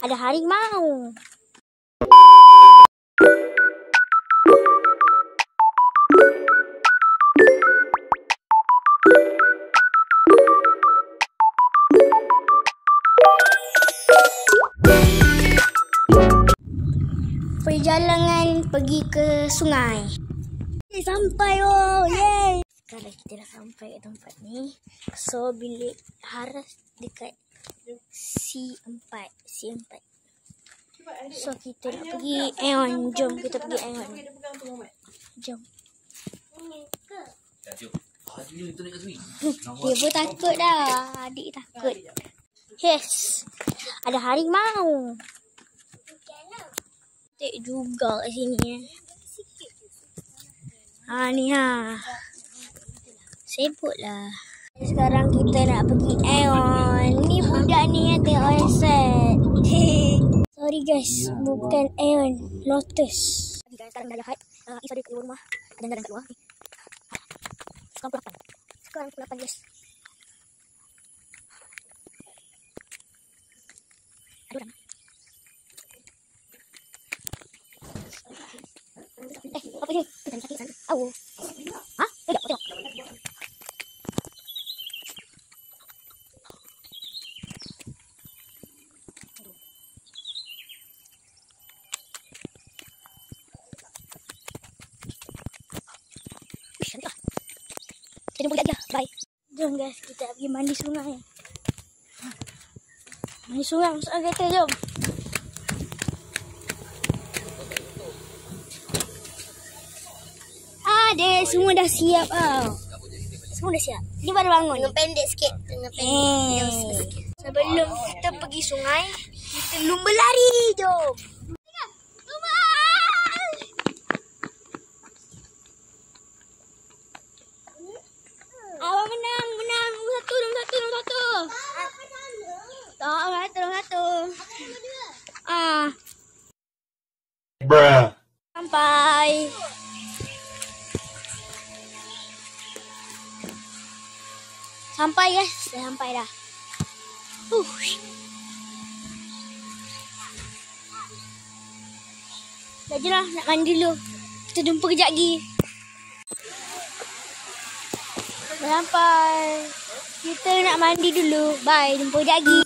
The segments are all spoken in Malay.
Ada harimau. Perjalanan pergi ke sungai. Sampai oh, yay! Sekarang kita dah sampai ke tempat ni. So bilik Haras dekat C4. So kita nak pergi Aeon. Jom kita pergi Aeon. Jom. Dia pun takut dah. Adik takut. Yes. Ada harimau. Cantik juga kat sini. Ni ha. Sibuk lah. Sekarang kita nak pergi Aeon. Ni budak ni yang tengok handset. Sorry guys, bukan Aeon, Lotus. Sekarang dah jahat. Isa dia keluar rumah. Ada kat luar. Sekarang pukul 8 guys. Ada orang. Apa ni? Sakit sana. Au. Ha? Tengok. Kita jumpa lagi lah. Bye. Jom guys, kita pergi mandi sungai. Mandi sungai masuk kereta, jom. Dia semua dah siap tau. Semua dah siap. Dia baru bangun. Tengah pendek sikit. Sebelum kita pergi sungai, kita lumba lari. Jom. Awak menang. Nombor satu. Satu. Bruh. Sampai. Sampai guys, dah sampai dah. Dah je lah, nak mandi dulu. Kita jumpa kejap lagi. Dah sampai. Kita nak mandi dulu. Bye, jumpa kejap lagi.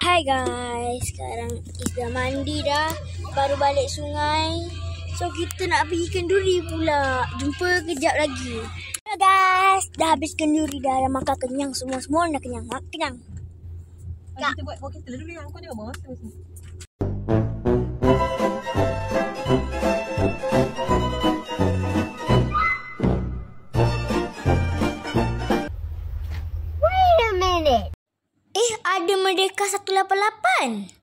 Hai guys, sekarang Is dah mandi dah. Baru balik sungai. So kita nak pergi kenduri pula. Jumpa kejap lagi. Hello guys, dah habis kenduri dah makan kenyang semua dah kenyang. Kenyang. Kita buat kita dulu yang aku tengok masa ni. Wait a minute. Ada Merdeka 188.